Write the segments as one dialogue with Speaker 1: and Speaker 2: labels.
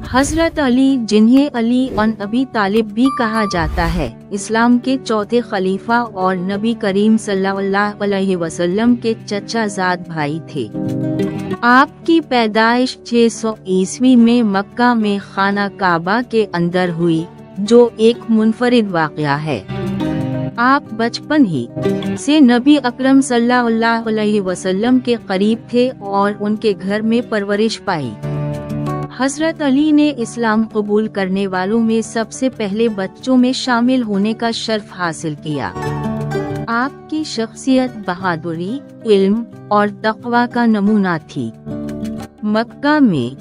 Speaker 1: हज़रत अली, जिन्हें अली और अबी तालिब भी कहा जाता है, इस्लाम के चौथे खलीफा और नबी करीम सल्लल्लाहु अलैहि वसल्लम के चचाजाद भाई थे। आपकी पैदाइश 600 ईस्वी में मक्का में खाना काबा के अंदर हुई, जो एक मुनफरिद वाक़या है। आप बचपन ही से नबी अकरम सल्लल्लाहु अलैहि वसल्लम के करीब थे और उनके घर में परवरिश पाई। हज़रत अली ने इस्लाम कबूल करने वालों में सबसे पहले बच्चों में शामिल होने का शर्फ हासिल किया। आपकी शख्सियत बहादुरी, इल्म और तक़वा का नमूना थी। मक्का में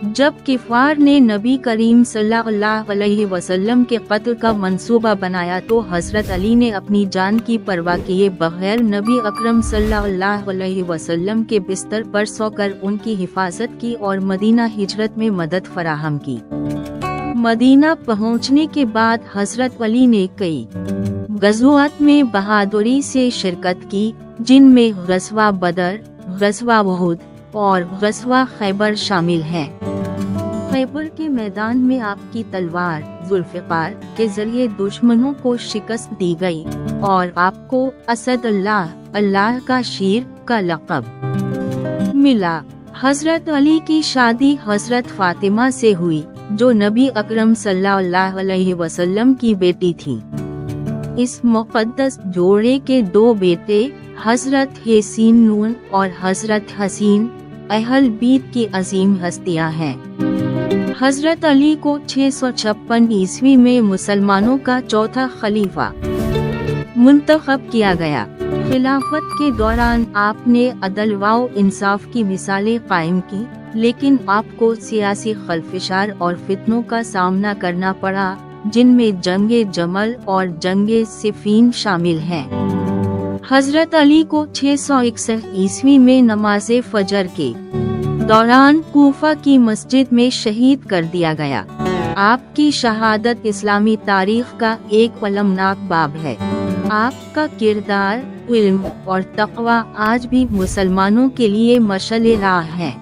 Speaker 1: जब किफ़ार ने नबी करीम सल्लल्लाहु अलैहि वसल्लम के कत्ल का मंसूबा बनाया तो हज़रत अली ने अपनी जान की परवाह किए बगैर नबी अकरम सल्लल्लाहु अलैहि वसल्लम के बिस्तर पर सोकर उनकी हिफाजत की और मदीना हिजरत में मदद फराहम की। मदीना पहुंचने के बाद हज़रत अली ने कई गज़वात में बहादुरी से शिरकत की, जिनमें ग़ज़वा बदर, ग़ज़वा उहुद और ग़ज़वा खैबर शामिल हैं। खैबर के मैदान में आपकी तलवार ज़ुल्फ़िकार के जरिए दुश्मनों को शिकस्त दी गई और आपको असद अल्लाह, अल्लाह का शेर का लक़ब मिला। हज़रत अली की शादी हज़रत फ़ातिमा से हुई, जो नबी अकरम सल्लल्लाहु अलैहि वसल्लम की बेटी थी। इस मुक़द्दस जोड़े के दो बेटे हज़रत हसीन नून और हज़रत हसीन अहल बीत की अजीम हस्तियां हैं। हज़रत अली को 656 ईस्वी में मुसलमानों का चौथा खलीफा मुंतखब किया गया। खिलाफत के दौरान आपने अदल व इंसाफ की मिसालें कायम की, लेकिन आपको सियासी खलफिशार और फितनों का सामना करना पड़ा, जिनमें जंगे जमल और जंगे सिफीन शामिल हैं। हज़रत अली को 661 ईस्वी में नमाज़े फजर के दौरान कूफा की मस्जिद में शहीद कर दिया गया। आपकी शहादत इस्लामी तारीख का एक अलमनाक बाब है। आपका किरदार, इल्म और तक़वा आज भी मुसलमानों के लिए मशअल राह है।